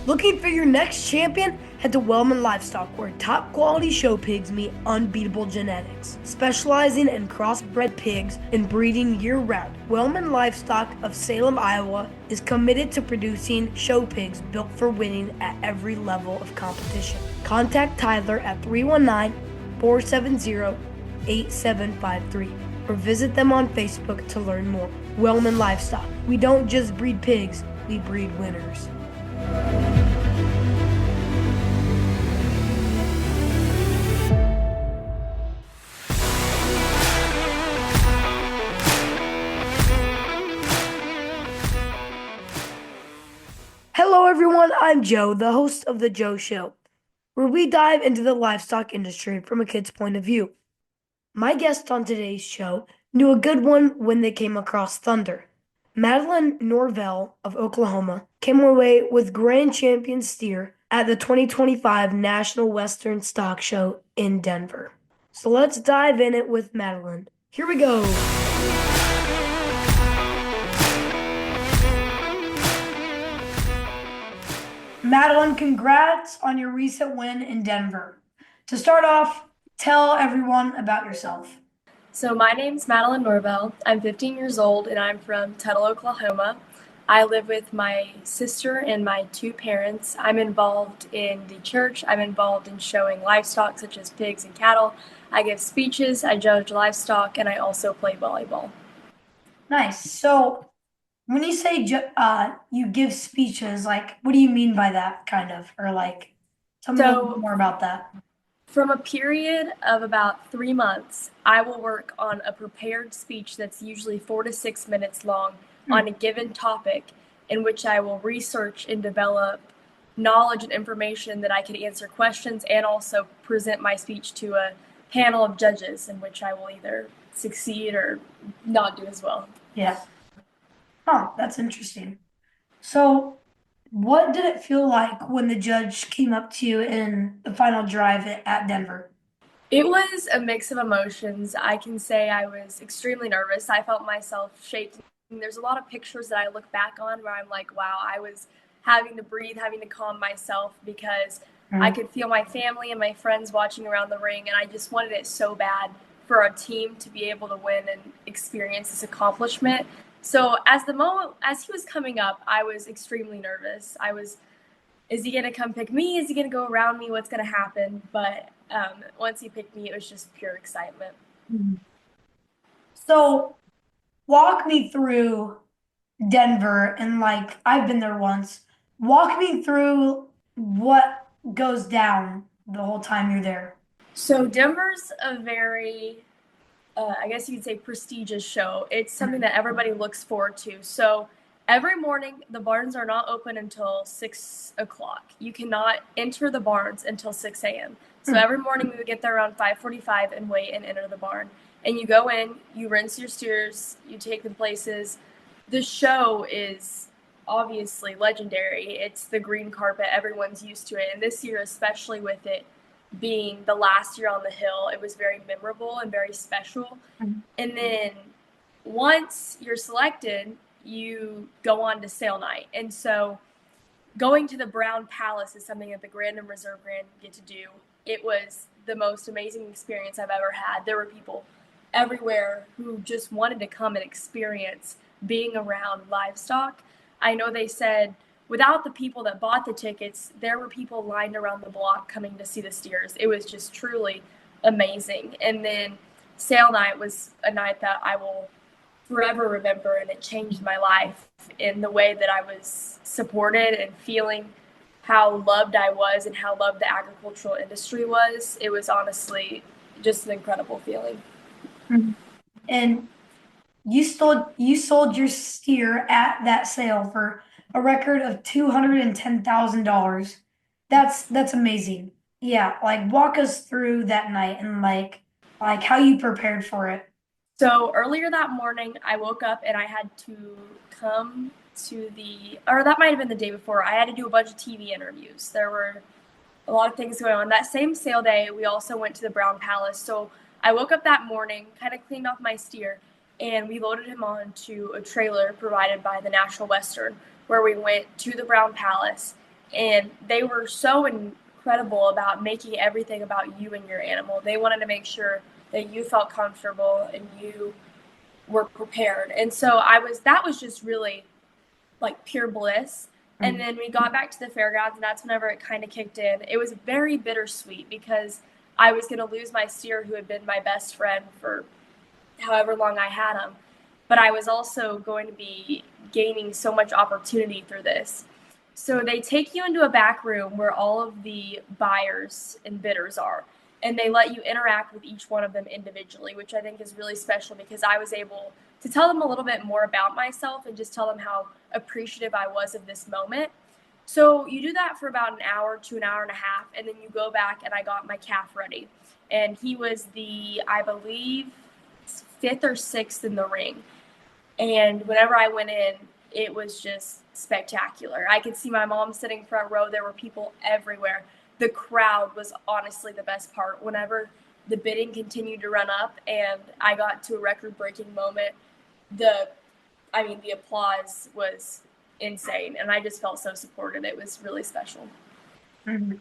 Looking for your next champion? Head to Wellman Livestock, where top quality show pigs meet unbeatable genetics. Specializing in crossbred pigs and breeding year round, Wellman Livestock of Salem, Iowa is committed to producing show pigs built for winning at every level of competition. Contact Tyler at 319 470 8753 or visit them on Facebook to learn more. Wellman Livestock. We don't just breed pigs, we breed winners. Hello, everyone. I'm Joe, the host of The Joe Show, where we dive into the livestock industry from a kid's point of view. My guest on today's show knew a good one when they came across thunder. Madilyn Norvell of Oklahoma came away with grand champion steer at the 2025 National Western Stock Show in Denver. So let's dive in it with Madilyn. Here we go. Madilyn, congrats on your recent win in Denver. To start off, tell everyone about yourself. So my name's Madilyn Norvell. I'm 15 years old and I'm from Tuttle, Oklahoma. I live with my sister and my two parents. I'm involved in the church. I'm involved in showing livestock such as pigs and cattle. I give speeches, I judge livestock, and I also play volleyball. Nice. So, when you say you give speeches, like, what do you mean by that, kind of? Or, like, tell me a little bit So more about that. from a period of about 3 months, I will work on a prepared speech that's usually 4 to 6 minutes long on a given topic in which I will research and develop knowledge and information that I can answer questions and also present my speech to a panel of judges in which I will either succeed or not do as well. Yeah. Oh, that's interesting. So, what did it feel like when the judge came up to you in the final drive at Denver? It was a mix of emotions. I can say I was extremely nervous. I felt myself shaking. There's a lot of pictures that I look back on where I'm like, wow, I was having to breathe, having to calm myself because I Mm. could feel my family and my friends watching around the ring, and I just wanted it so bad for our team to be able to win and experience this accomplishment. So as he was coming up, I was extremely nervous. Is he going to come pick me? Is he going to go around me? What's going to happen? But once he picked me, it was just pure excitement. Mhm. So, walk me through Denver and like I've been there once. Walk me through what goes down the whole time you're there. So Denver's a very, I guess you could say, prestigious show. It's something that everybody looks forward to. So every morning, the barns are not open until 6 o'clock. You cannot enter the barns until 6 a.m. So Hmm. every morning we would get there around 5:45 and wait and enter the barn. And you go in, you rinse your steers, you take them places. The show is obviously legendary. It's the green carpet. Everyone's used to it. And this year, especially with it being the last year on the hill, it was very memorable and very special. Mhm. And then once you're selected, you go on to sale night. And so going to the Brown Palace is something that the Grand and Reserve Grand get to do. It was the most amazing experience I've ever had. There were people everywhere who just wanted to come and experience being around livestock. I know they said without the people that bought the tickets, there were people lined around the block coming to see the steers. It was just truly amazing. And then sale night was a night that I will forever remember, and it changed my life in the way that I was supported and feeling how loved I was and how loved the agricultural industry was. It was honestly just an incredible feeling. Mhm. And you sold your steer at that sale for a record of $210,000. That's amazing. Yeah, like walk us through that night and like how you prepared for it. So earlier that morning, I woke up and I had to come or that might have been the day before. I had to do a bunch of TV interviews. There were a lot of things going on. That same sale day, we also went to the Brown Palace. So I woke up that morning, kind of cleaned off my steer, and we loaded him onto a trailer provided by the National Western, where we went to the Brown Palace. And they were so incredible about making everything about you and your animal. They wanted to make sure that you felt comfortable and you were prepared. And so that was just really like pure bliss. And then we got back to the fairgrounds, and that's whenever it kind of kicked in. It was very bittersweet because I was going to lose my steer who had been my best friend for however long I had him. But I was also going to be gaining so much opportunity through this. So they take you into a back room where all of the buyers and bidders are, and they let you interact with each one of them individually, which I think is really special because I was able to tell them a little bit more about myself and just tell them how appreciative I was of this moment. So you do that for about an hour to an hour and a half, and then you go back and I got my calf ready. And he was I believe, fifth or sixth in the ring. And whenever I went in, it was just spectacular. I could see my mom sitting front row. There were people everywhere. The crowd was honestly the best part. Whenever the bidding continued to run up and I got to a record-breaking moment, the applause was insane, and I just felt so supported. It was really special. Mhm.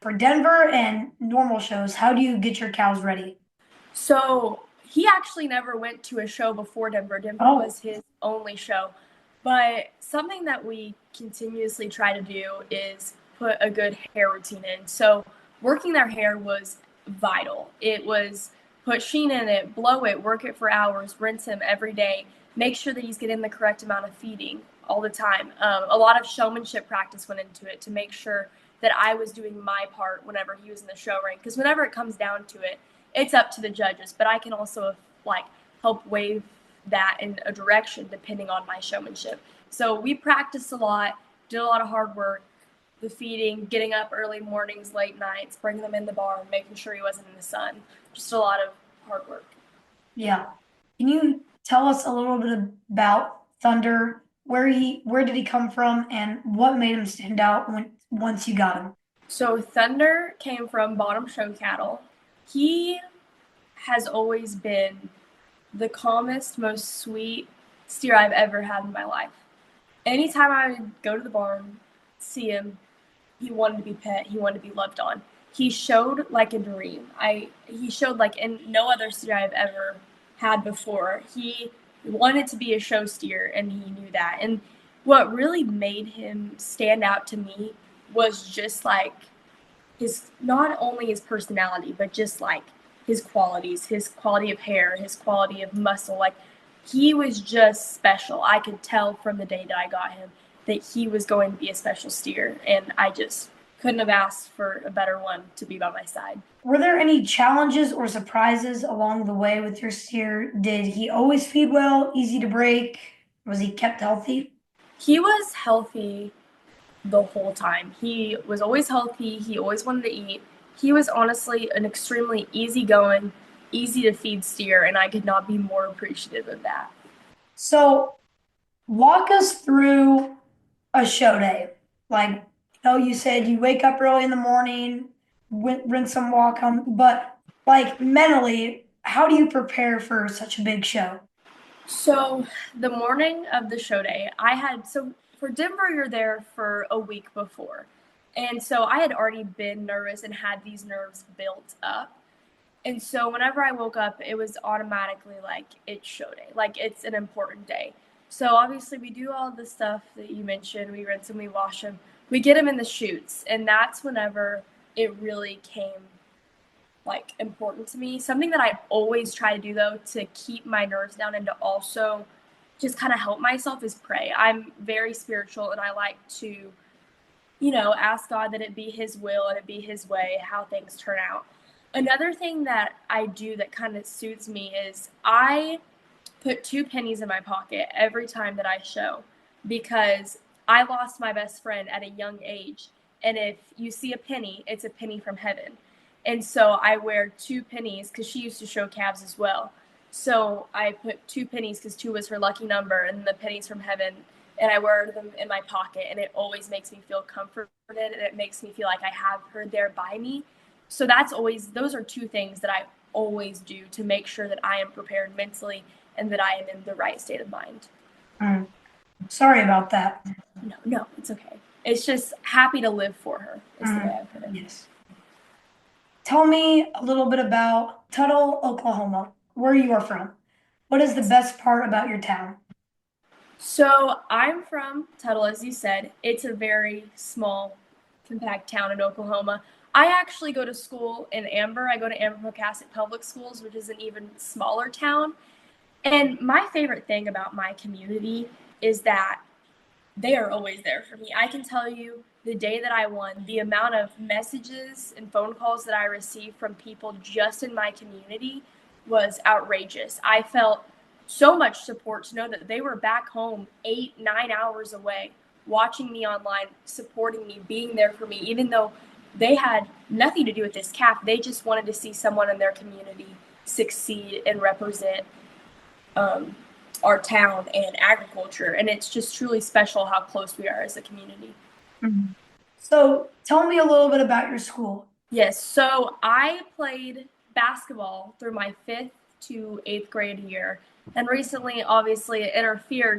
For Denver and normal shows, how do you get your cows ready? So he actually never went to a show before Denver. Denver Oh, was his only show. But something that we continuously try to do is put a good hair routine in. So working their hair was vital. It was put sheen in it, blow it, work it for hours, rinse him every day, make sure that he's getting the correct amount of feeding all the time. A lot of showmanship practice went into it to make sure that I was doing my part whenever he was in the show ring. Because whenever it comes down to it, it's up to the judges, but I can also like help wave that in a direction depending on my showmanship. So we practiced a lot, did a lot of hard work, the feeding, getting up early mornings, late nights, bringing them in the barn, making sure he wasn't in the sun. Just a lot of hard work. yeah. Can you tell us a little bit about Thunder? Where did he come from, and what made him stand out once you got him? So Thunder came from Bottom Show Cattle. He has always been the calmest, most sweet steer I've ever had in my life. Anytime I would go to the barn, see him, he wanted to be pet, he wanted to be loved on. He showed like a dream. He showed like in no other steer I've ever had before. He wanted to be a show steer and he knew that. And what really made him stand out to me was just like his not only his personality, but just like his qualities, his quality of hair, his quality of muscle. Like he was just special. I could tell from the day that I got him that he was going to be a special steer, and I just couldn't have asked for a better one to be by my side. Were there any challenges or surprises along the way with your steer? Did he always feed well, easy to break? Was he kept healthy? He was healthy the whole time. He was always healthy. He always wanted to eat. He was honestly an extremely easygoing, easy to feed steer, and I could not be more appreciative of that. So, walk us through a show day. Like, you said you wake up early in the morning, rinse some walk home, but like mentally, how do you prepare for such a big show? So the morning of the show day, so for Denver, you're there for a week before. And so I had already been nervous and had these nerves built up. And so whenever I woke up, it was automatically like it's show day, like it's an important day. So obviously we do all the stuff that you mentioned. We rinse them, we wash them, we get them in the chutes, and that's whenever it really came like important to me. Something that I always try to do though to keep my nerves down and to also just kind of help myself is pray. I'm very spiritual and I like to, ask God that it be his will and it be his way how things turn out. Another thing that I do that kind of suits me is I put two pennies in my pocket every time that I show because I lost my best friend at a young age. And if you see a penny, it's a penny from heaven. And so I wear two pennies because she used to show calves as well. So I put two pennies because two was her lucky number and the pennies from heaven. And I wear them in my pocket and it always makes me feel comforted and it makes me feel like I have her there by me. So those are two things that I always do to make sure that I am prepared mentally and that I am in the right state of mind. Mm, sorry about that. No, it's okay. it's just happy to live for her is the way I put it. Yes. Tell me a little bit about Tuttle, Oklahoma, where you are from. What is the best part about your town? So I'm from Tuttle, as you said. It's a very small, compact town in Oklahoma. I actually go to school in Amber. I go to Amber Pocasset Public Schools, which is an even smaller town. And my favorite thing about my community is that they are always there for me. I can tell you the day that I won, the amount of messages and phone calls that I received from people just in my community was outrageous. I felt so much support to know that they were back home 8, 9 hours away, watching me online, supporting me, being there for me, even though they had nothing to do with this cap. They just wanted to see someone in their community succeed and represent um, our town and agriculture. And it's just truly special how close we are as a community. Mhm. So tell me a little bit about your school. Yes, so I played basketball through my 5th to 8th grade year. And recently, obviously,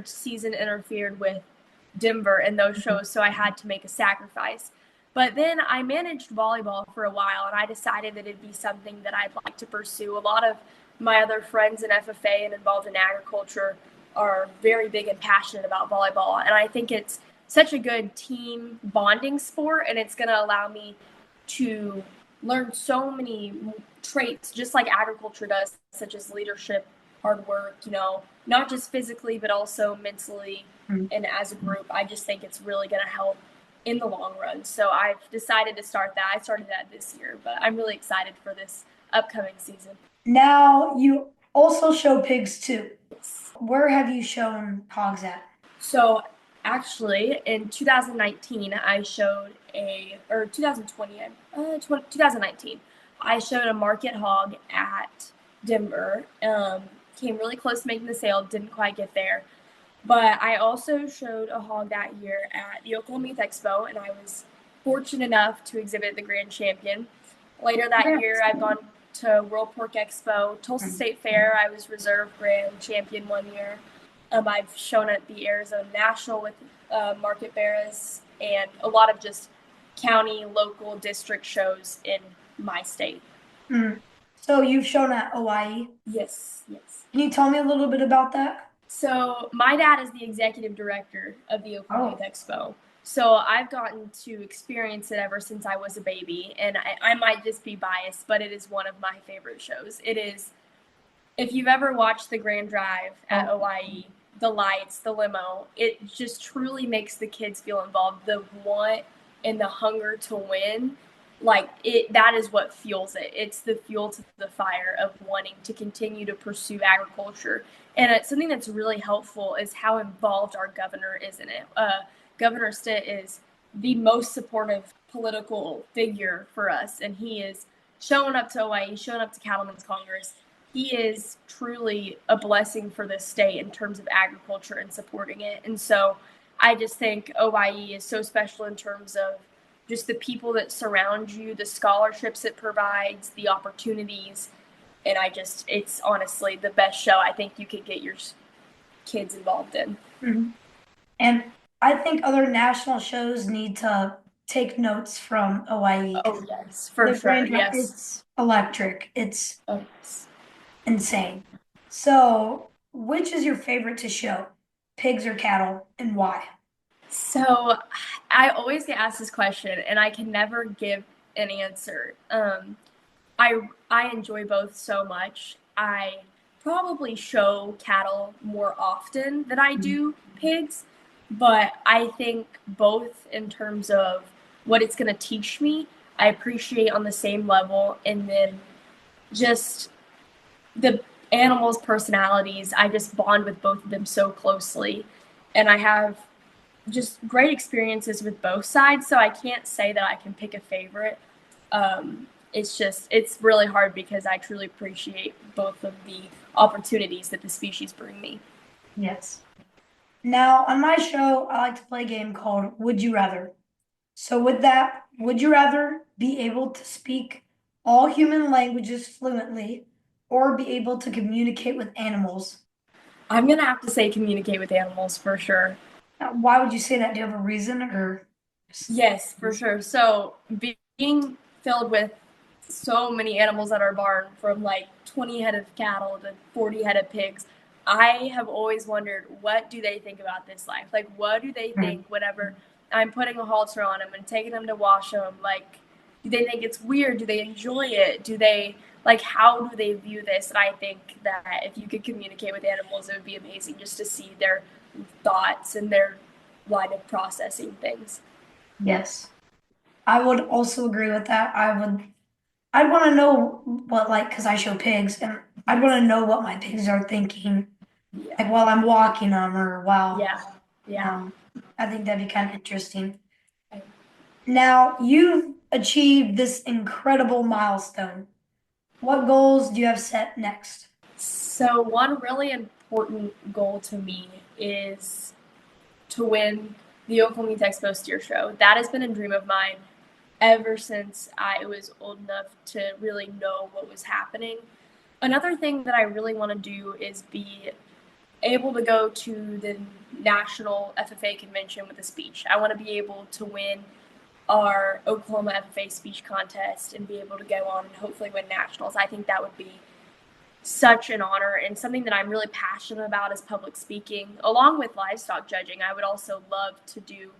season interfered with Denver and those shows, so I had to make a sacrifice. But then I managed volleyball for a while, and I decided that it'd be something that I'd like to pursue. A lot of my other friends in FFA and involved in agriculture are very big and passionate about volleyball, and I think it's such a good team bonding sport, and it's going to allow me to learn so many traits, just like agriculture does, such as leadership, hard work, not just physically, but also mentally Mhm. and as a group. I just think it's really going to help in the long run. So I've decided to start that. I started that this year, but I'm really excited for this upcoming season. Now you also show pigs too. Yes. Where have you shown hogs at? So actually, in 2019, or 2020, 2019, I showed a market hog at Denver. Came really close to making the sale, didn't quite get there. But I also showed a hog that year at the Oklahoma Youth Expo, and I was fortunate enough to exhibit the Grand Champion. Later that year, I've gone to World Pork Expo, Tulsa State Fair. I was reserve Grand Champion one year. I've shown at the Arizona National with Market Barras and a lot of just county, local, district shows in my state. Mm. So you've shown at OIE. Yes, yes. Can you tell me a little bit about that? So my dad is the executive director of the Oklahoma Youth Expo. So I've gotten to experience it ever since I was a baby, and I might just be biased, but it is one of my favorite shows. It is, if you've ever watched the Grand Drive at OIE, the lights, the limo, it just truly makes the kids feel involved. The want and the hunger to win, that is what fuels it. It's the fuel to the fire of wanting to continue to pursue agriculture. And it's something that's really helpful is how involved our governor is in it. Governor Stitt is the most supportive political figure for us, and he is showing up to OIE, showing up to Cattlemen's Congress. He is truly a blessing for this state in terms of agriculture and supporting it. And so I just think OIE is so special in terms of just the people that surround you, the scholarships it provides, the opportunities. And it's honestly the best show I think you could get your kids involved in. Mhm. And I think other national shows need to take notes from OIE. Oh, yes, for sure. Yes. It's electric. It's Oh, yes. insane. So, which is your favorite to show? Pigs or cattle, and why? So I always get asked this question, and I can never give an answer. I enjoy both so much. I probably show cattle more often than I do pigs, but I think both in terms of what it's going to teach me, I appreciate on the same level, and then just the animals' personalities, I just bond with both of them so closely, and I have just great experiences with both sides, so I can't say that I can pick a favorite. It's really hard because I truly appreciate both of the opportunities that the species bring me. Yes. Now, on my show, I like to play a game called Would You Rather. So, with that, would you rather be able to speak all human languages fluently or be able to communicate with animals? I'm gonna have to say communicate with animals for sure. Now, why would you say that? Do you have a reason or? Yes, for sure. So being filled with so many animals at our barn, from like 20 head of cattle to 40 head of pigs, I have always wondered, what do they think about this life? Like, what do they think whenever I'm putting a halter on them and taking them to wash them? Like, do they think it's weird? Do they enjoy it? Do they, like, how do they view this? And I think that if you could communicate with animals, it would be amazing just to see their thoughts and their line of processing things. Yes. I would also agree with that. I'd want to know what, like, because I show pigs, and I'd want to know what my pigs are thinking, Yeah. like while I'm walking them or while, Yeah. Yeah. I think that'd be kind of interesting. Now, you've achieved this incredible milestone. What goals do you have set next? So, one really important goal to me is to win the Oklahoma Youth Expo Steer Show. That has been a dream of mine ever since I was old enough to really know what was happening. Another thing that I really want to do is be able to go to the national FFA convention with a speech. I want to be able to win our Oklahoma FFA speech contest and be able to go on and hopefully win nationals. I think that would be such an honor and something that I'm really passionate about is public speaking, along with livestock judging. I would also love to do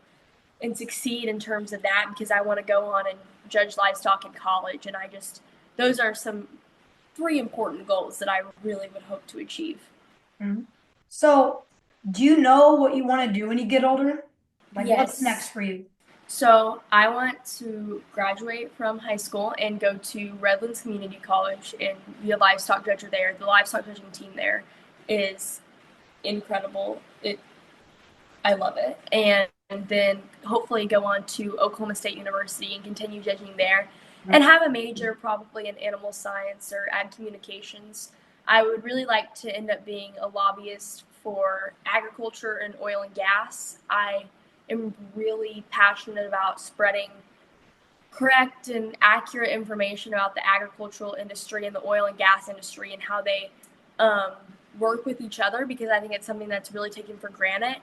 and succeed in terms of that because I want to go on and judge livestock in college. And those are some three important goals that I really would hope to achieve. Mhm. So, do you know what you want to do when you get older? Like, what's next Yes. for you? So I want to graduate from high school and go to Redlands Community College and be a livestock judger there. The livestock judging team there is incredible. I love it. And then hopefully go on to Oklahoma State University and continue judging there and have a major probably in animal science or ag communications. I would really like to end up being a lobbyist for agriculture and oil and gas. I am really passionate about spreading correct and accurate information about the agricultural industry and the oil and gas industry and how they um, work with each other because I think it's something that's really taken for granted.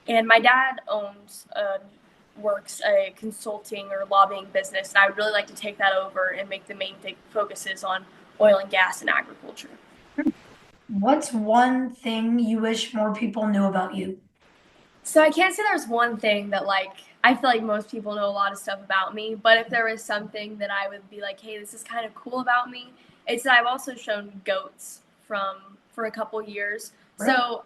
And my dad works a consulting or lobbying business, and I would really like to take that over and make the main focuses on oil and gas and agriculture. What's one thing you wish more people knew about you? So I can't say there's one thing that like I feel like most people know a lot of stuff about me, but if there was something that I would be like, hey, this is kind of cool about me, it's that I've also shown goats for a couple years. Really? So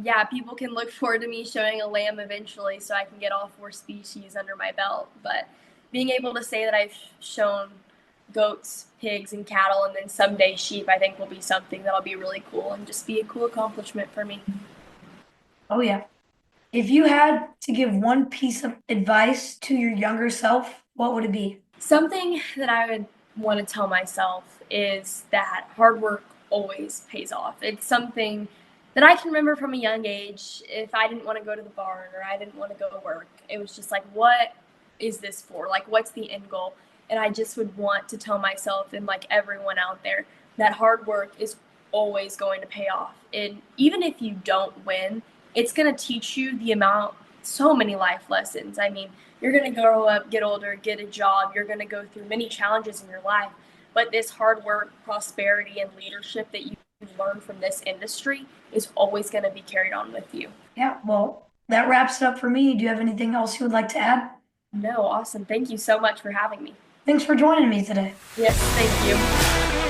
yeah, people can look forward to me showing a lamb eventually, so I can get all four species under my belt. But being able to say that I've shown goats, pigs, and cattle, and then someday sheep, I think will be something that'll be really cool and just be a cool accomplishment for me. Oh, yeah. If you had to give one piece of advice to your younger self, what would it be? Something that I would want to tell myself is that hard work always pays off. It's something that I can remember from a young age. If I didn't want to go to the barn or I didn't want to go to work, it was just like, what is this for? Like, what's the end goal? And I just would want to tell myself and like everyone out there that hard work is always going to pay off. And even if you don't win, it's going to teach you so many life lessons. I mean, you're going to grow up, get older, get a job. You're going to go through many challenges in your life. But this hard work, prosperity, and leadership that you learn from this industry is always going to be carried on with you. Yeah, well, that wraps it up for me. Do you have anything else you would like to add? No, awesome. Thank you so much for having me. Thanks for joining me today. Yes, thank you.